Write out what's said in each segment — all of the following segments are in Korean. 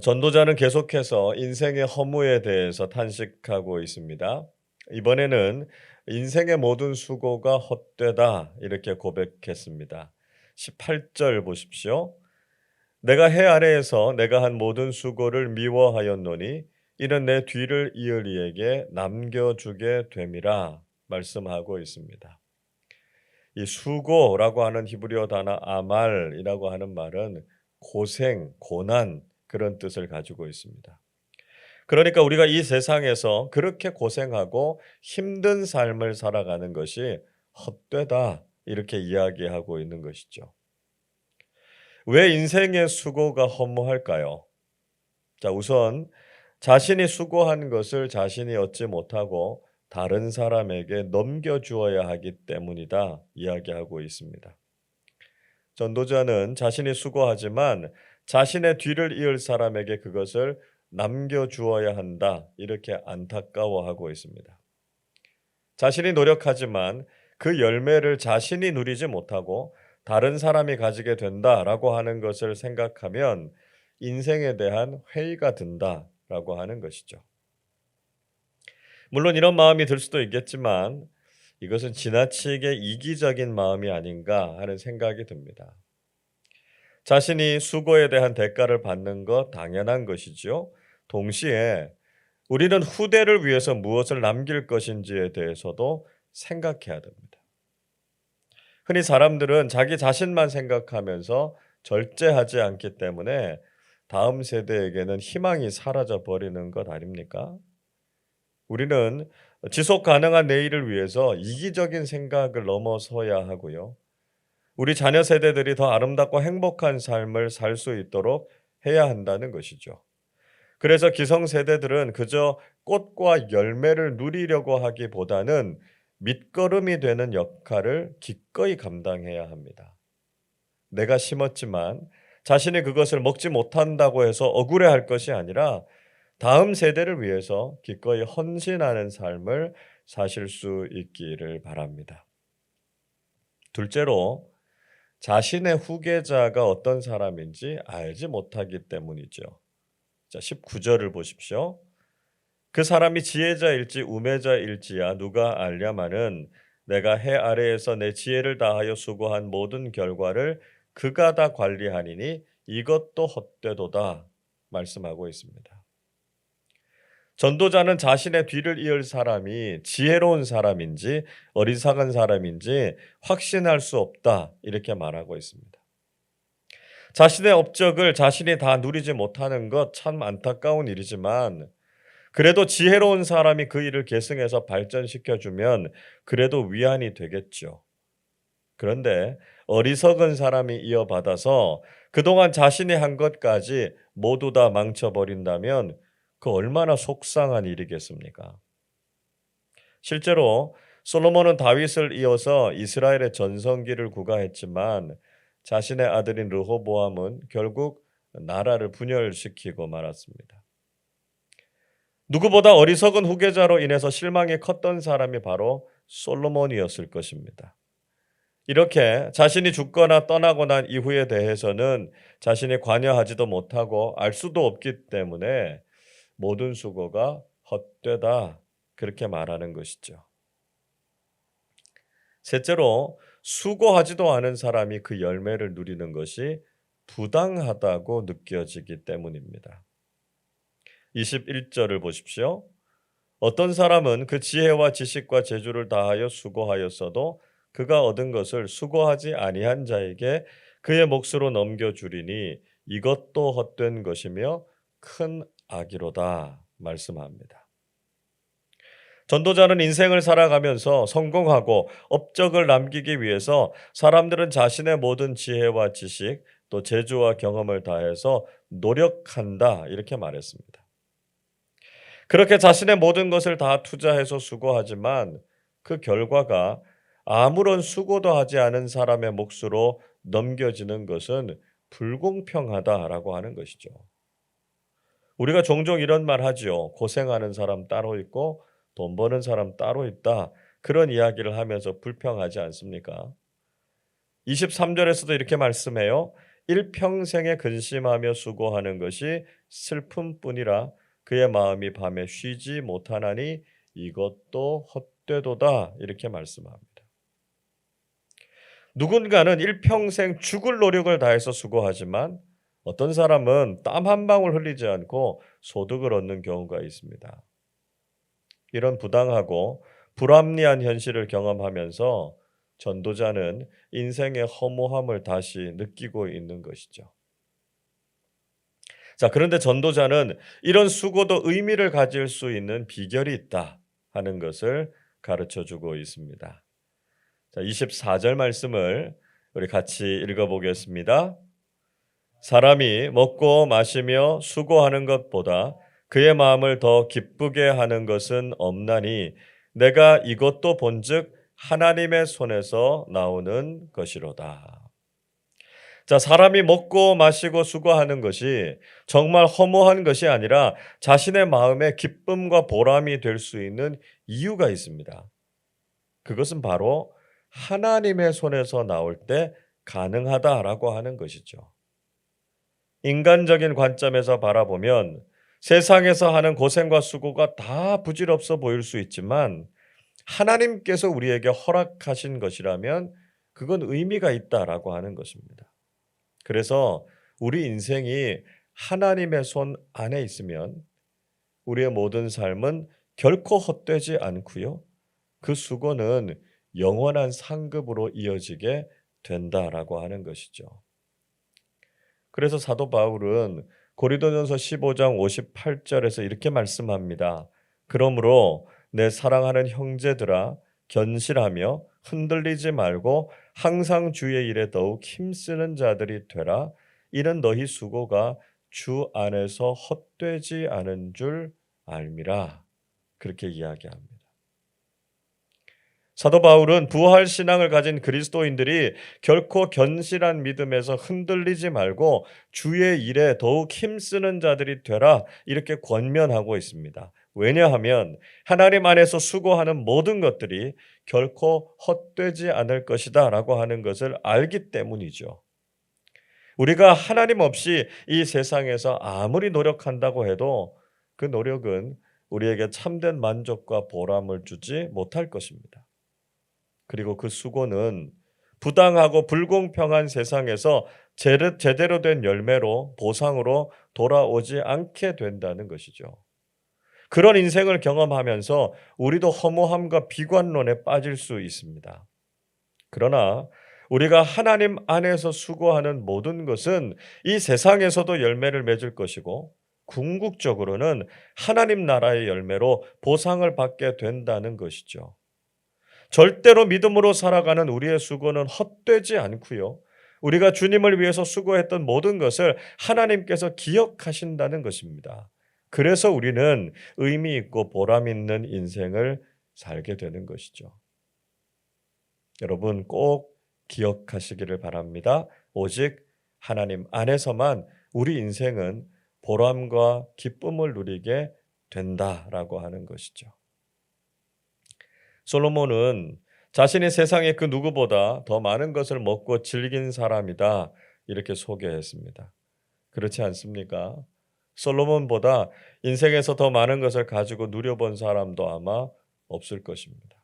전도자는 계속해서 인생의 허무에 대해서 탄식하고 있습니다. 이번에는 인생의 모든 수고가 헛되다 이렇게 고백했습니다. 18절 보십시오. 내가 해 아래에서 내가 한 모든 수고를 미워하였노니 이는 내 뒤를 이을 이에게 남겨주게 됨이라 말씀하고 있습니다. 이 수고라고 하는 히브리어 단어 아말이라고 하는 말은 고생, 고난 그런 뜻을 가지고 있습니다. 그러니까 우리가 이 세상에서 그렇게 고생하고 힘든 삶을 살아가는 것이 헛되다 이렇게 이야기하고 있는 것이죠. 왜 인생의 수고가 허무할까요? 자, 우선 자신이 수고한 것을 자신이 얻지 못하고 다른 사람에게 넘겨주어야 하기 때문이다 이야기하고 있습니다. 전도자는 자신이 수고하지만 자신의 뒤를 이을 사람에게 그것을 남겨주어야 한다 이렇게 안타까워하고 있습니다. 자신이 노력하지만 그 열매를 자신이 누리지 못하고 다른 사람이 가지게 된다라고 하는 것을 생각하면 인생에 대한 회의가 든다라고 하는 것이죠. 물론 이런 마음이 들 수도 있겠지만 이것은 지나치게 이기적인 마음이 아닌가 하는 생각이 듭니다. 자신이 수고에 대한 대가를 받는 것 당연한 것이죠. 동시에 우리는 후대를 위해서 무엇을 남길 것인지에 대해서도 생각해야 됩니다. 흔히 사람들은 자기 자신만 생각하면서 절제하지 않기 때문에 다음 세대에게는 희망이 사라져 버리는 것 아닙니까? 우리는 지속 가능한 내일을 위해서 이기적인 생각을 넘어서야 하고요. 우리 자녀 세대들이 더 아름답고 행복한 삶을 살 수 있도록 해야 한다는 것이죠. 그래서 기성세대들은 그저 꽃과 열매를 누리려고 하기보다는 밑거름이 되는 역할을 기꺼이 감당해야 합니다. 내가 심었지만 자신이 그것을 먹지 못한다고 해서 억울해할 것이 아니라 다음 세대를 위해서 기꺼이 헌신하는 삶을 사실 수 있기를 바랍니다. 둘째로 자신의 후계자가 어떤 사람인지 알지 못하기 때문이죠. 자, 19절을 보십시오. 그 사람이 지혜자일지 우매자일지야 누가 알랴마는 내가 해 아래에서 내 지혜를 다하여 수고한 모든 결과를 그가 다 관리하니니 이것도 헛되도다 말씀하고 있습니다. 전도자는 자신의 뒤를 이을 사람이 지혜로운 사람인지 어리석은 사람인지 확신할 수 없다 이렇게 말하고 있습니다. 자신의 업적을 자신이 다 누리지 못하는 것 참 안타까운 일이지만 그래도 지혜로운 사람이 그 일을 계승해서 발전시켜주면 그래도 위안이 되겠죠. 그런데 어리석은 사람이 이어받아서 그동안 자신이 한 것까지 모두 다 망쳐버린다면 그 얼마나 속상한 일이겠습니까? 실제로 솔로몬은 다윗을 이어서 이스라엘의 전성기를 구가했지만 자신의 아들인 르호보암은 결국 나라를 분열시키고 말았습니다. 누구보다 어리석은 후계자로 인해서 실망이 컸던 사람이 바로 솔로몬이었을 것입니다. 이렇게 자신이 죽거나 떠나고 난 이후에 대해서는 자신이 관여하지도 못하고 알 수도 없기 때문에 모든 수고가 헛되다 그렇게 말하는 것이죠. 셋째로 수고하지도 않은 사람이 그 열매를 누리는 것이 부당하다고 느껴지기 때문입니다. 21절을 보십시오. 어떤 사람은 그 지혜와 지식과 재주를 다하여 수고하였어도 그가 얻은 것을 수고하지 아니한 자에게 그의 몫으로 넘겨주리니 이것도 헛된 것이며 큰 악이로다 말씀합니다. 전도자는 인생을 살아가면서 성공하고 업적을 남기기 위해서 사람들은 자신의 모든 지혜와 지식 또 재주와 경험을 다해서 노력한다 이렇게 말했습니다. 그렇게 자신의 모든 것을 다 투자해서 수고하지만 그 결과가 아무런 수고도 하지 않은 사람의 몫으로 넘겨지는 것은 불공평하다라고 하는 것이죠. 우리가 종종 이런 말 하죠. 고생하는 사람 따로 있고 돈 버는 사람 따로 있다. 그런 이야기를 하면서 불평하지 않습니까? 23절에서도 이렇게 말씀해요. 일평생에 근심하며 수고하는 것이 슬픔뿐이라 그의 마음이 밤에 쉬지 못하나니 이것도 헛되도다. 이렇게 말씀합니다. 누군가는 일평생 죽을 노력을 다해서 수고하지만 어떤 사람은 땀 한 방울 흘리지 않고 소득을 얻는 경우가 있습니다. 이런 부당하고 불합리한 현실을 경험하면서 전도자는 인생의 허무함을 다시 느끼고 있는 것이죠. 자, 그런데 전도자는 이런 수고도 의미를 가질 수 있는 비결이 있다 하는 것을 가르쳐 주고 있습니다. 자, 24절 말씀을 우리 같이 읽어보겠습니다. 사람이 먹고 마시며 수고하는 것보다 그의 마음을 더 기쁘게 하는 것은 없나니 내가 이것도 본즉 하나님의 손에서 나오는 것이로다. 자, 사람이 먹고 마시고 수고하는 것이 정말 허무한 것이 아니라 자신의 마음에 기쁨과 보람이 될 수 있는 이유가 있습니다. 그것은 바로 하나님의 손에서 나올 때 가능하다라고 하는 것이죠. 인간적인 관점에서 바라보면 세상에서 하는 고생과 수고가 다 부질없어 보일 수 있지만 하나님께서 우리에게 허락하신 것이라면 그건 의미가 있다라고 하는 것입니다. 그래서 우리 인생이 하나님의 손 안에 있으면 우리의 모든 삶은 결코 헛되지 않고요. 그 수고는 영원한 상급으로 이어지게 된다라고 하는 것이죠. 그래서 사도 바울은 고린도전서 15장 58절에서 이렇게 말씀합니다. 그러므로 내 사랑하는 형제들아 견실하며 흔들리지 말고 항상 주의 일에 더욱 힘쓰는 자들이 되라. 이는 너희 수고가 주 안에서 헛되지 않은 줄 알미라. 그렇게 이야기합니다. 사도 바울은 부활 신앙을 가진 그리스도인들이 결코 견실한 믿음에서 흔들리지 말고 주의 일에 더욱 힘쓰는 자들이 되라 이렇게 권면하고 있습니다. 왜냐하면 하나님 안에서 수고하는 모든 것들이 결코 헛되지 않을 것이다 라고 하는 것을 알기 때문이죠. 우리가 하나님 없이 이 세상에서 아무리 노력한다고 해도 그 노력은 우리에게 참된 만족과 보람을 주지 못할 것입니다. 그리고 그 수고는 부당하고 불공평한 세상에서 제대로 된 열매로 보상으로 돌아오지 않게 된다는 것이죠. 그런 인생을 경험하면서 우리도 허무함과 비관론에 빠질 수 있습니다. 그러나 우리가 하나님 안에서 수고하는 모든 것은 이 세상에서도 열매를 맺을 것이고 궁극적으로는 하나님 나라의 열매로 보상을 받게 된다는 것이죠. 절대로 믿음으로 살아가는 우리의 수고는 헛되지 않고요. 우리가 주님을 위해서 수고했던 모든 것을 하나님께서 기억하신다는 것입니다. 그래서 우리는 의미 있고 보람 있는 인생을 살게 되는 것이죠. 여러분 꼭 기억하시기를 바랍니다. 오직 하나님 안에서만 우리 인생은 보람과 기쁨을 누리게 된다라고 하는 것이죠. 솔로몬은 자신이 세상의 그 누구보다 더 많은 것을 먹고 즐긴 사람이다 이렇게 소개했습니다. 그렇지 않습니까? 솔로몬보다 인생에서 더 많은 것을 가지고 누려본 사람도 아마 없을 것입니다.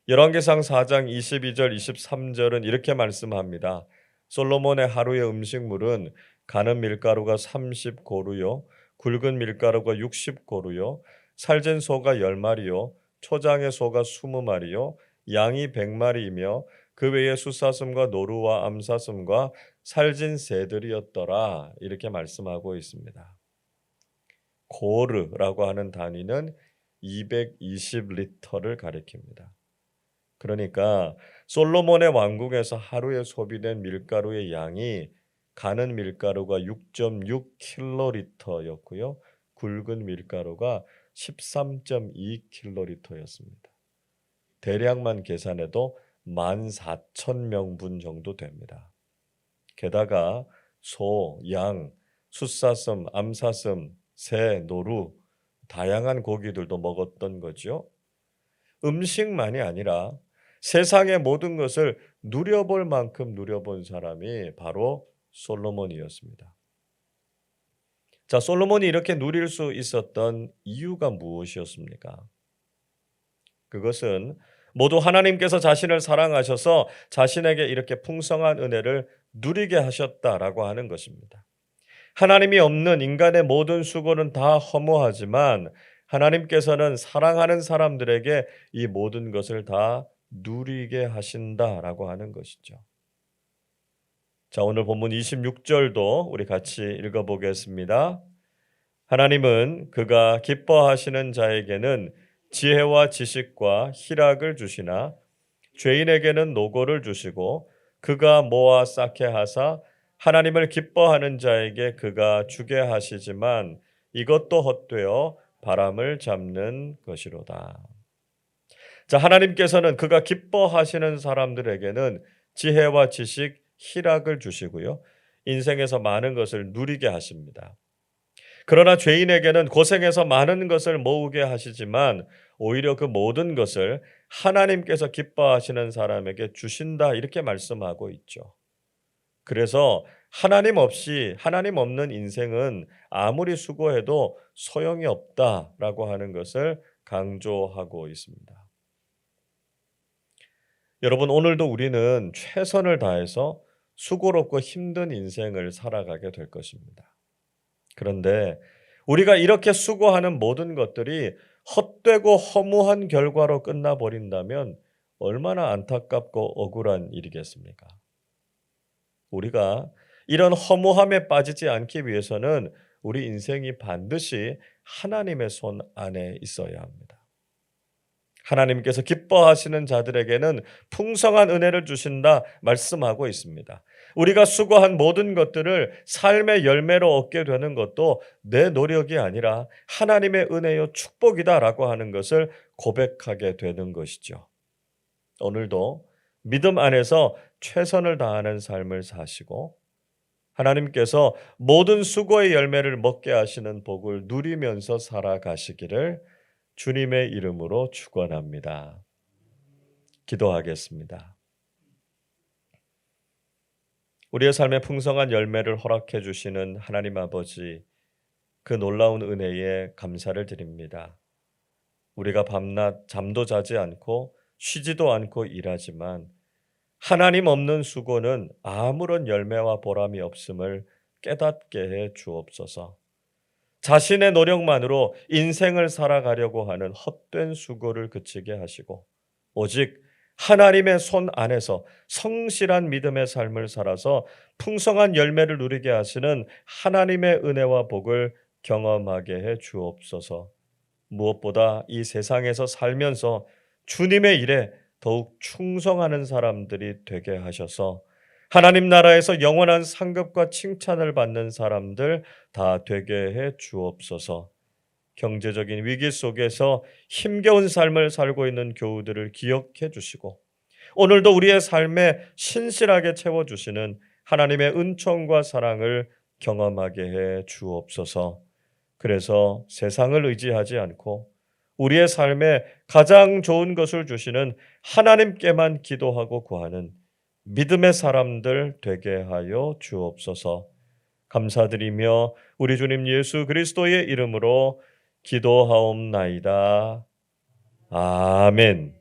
열왕기상 4장 22절 23절은 이렇게 말씀합니다. 솔로몬의 하루의 음식물은 가는 밀가루가 30고루요 굵은 밀가루가 60고루요 살진 소가 10마리요 초장의 소가 20마리요 양이 100마리이며 그 외에 숫사슴과 노루와 암사슴과 살진 새들이었더라 이렇게 말씀하고 있습니다. 고르라고 하는 단위는 220리터를 가리킵니다. 그러니까 솔로몬의 왕궁에서 하루에 소비된 밀가루의 양이 가는 밀가루가 6.6킬로리터였고요. 굵은 밀가루가 13.2킬로리터였습니다. 대략만 계산해도 14,000명분 정도 됩니다. 게다가 소, 양, 숫사슴, 암사슴, 새, 노루 다양한 고기들도 먹었던 거죠. 음식만이 아니라 세상의 모든 것을 누려볼 만큼 누려본 사람이 바로 솔로몬이었습니다. 자, 솔로몬이 이렇게 누릴 수 있었던 이유가 무엇이었습니까? 그것은 모두 하나님께서 자신을 사랑하셔서 자신에게 이렇게 풍성한 은혜를 누리게 하셨다라고 하는 것입니다. 하나님이 없는 인간의 모든 수고는 다 허무하지만 하나님께서는 사랑하는 사람들에게 이 모든 것을 다 누리게 하신다라고 하는 것이죠. 자, 오늘 본문 26절도 우리 같이 읽어보겠습니다. 하나님은 그가 기뻐하시는 자에게는 지혜와 지식과 희락을 주시나 죄인에게는 노고를 주시고 그가 모아 쌓게 하사 하나님을 기뻐하는 자에게 그가 주게 하시지만 이것도 헛되어 바람을 잡는 것이로다. 자, 하나님께서는 그가 기뻐하시는 사람들에게는 지혜와 지식, 희락을 주시고요. 인생에서 많은 것을 누리게 하십니다. 그러나 죄인에게는 고생해서 많은 것을 모으게 하시지만 오히려 그 모든 것을 하나님께서 기뻐하시는 사람에게 주신다 이렇게 말씀하고 있죠. 그래서 하나님 없는 인생은 아무리 수고해도 소용이 없다라고 하는 것을 강조하고 있습니다. 여러분, 오늘도 우리는 최선을 다해서 수고롭고 힘든 인생을 살아가게 될 것입니다. 그런데 우리가 이렇게 수고하는 모든 것들이 헛되고 허무한 결과로 끝나버린다면 얼마나 안타깝고 억울한 일이겠습니까? 우리가 이런 허무함에 빠지지 않기 위해서는 우리 인생이 반드시 하나님의 손 안에 있어야 합니다. 하나님께서 기뻐하시는 자들에게는 풍성한 은혜를 주신다 말씀하고 있습니다. 우리가 수고한 모든 것들을 삶의 열매로 얻게 되는 것도 내 노력이 아니라 하나님의 은혜요 축복이다라고 하는 것을 고백하게 되는 것이죠. 오늘도 믿음 안에서 최선을 다하는 삶을 사시고 하나님께서 모든 수고의 열매를 먹게 하시는 복을 누리면서 살아가시기를 주님의 이름으로 축원합니다. 기도하겠습니다. 우리의 삶에 풍성한 열매를 허락해 주시는 하나님 아버지, 그 놀라운 은혜에 감사를 드립니다. 우리가 밤낮 잠도 자지 않고 쉬지도 않고 일하지만 하나님 없는 수고는 아무런 열매와 보람이 없음을 깨닫게 해 주옵소서. 자신의 노력만으로 인생을 살아가려고 하는 헛된 수고를 그치게 하시고 오직 하나님의 손 안에서 성실한 믿음의 삶을 살아서 풍성한 열매를 누리게 하시는 하나님의 은혜와 복을 경험하게 해 주옵소서. 무엇보다 이 세상에서 살면서 주님의 일에 더욱 충성하는 사람들이 되게 하셔서 하나님 나라에서 영원한 상급과 칭찬을 받는 사람들 다 되게 해 주옵소서. 경제적인 위기 속에서 힘겨운 삶을 살고 있는 교우들을 기억해 주시고 오늘도 우리의 삶에 신실하게 채워주시는 하나님의 은총과 사랑을 경험하게 해 주옵소서. 그래서 세상을 의지하지 않고 우리의 삶에 가장 좋은 것을 주시는 하나님께만 기도하고 구하는 믿음의 사람들 되게 하여 주옵소서. 감사드리며 우리 주님 예수 그리스도의 이름으로 기도하옵나이다. 아멘.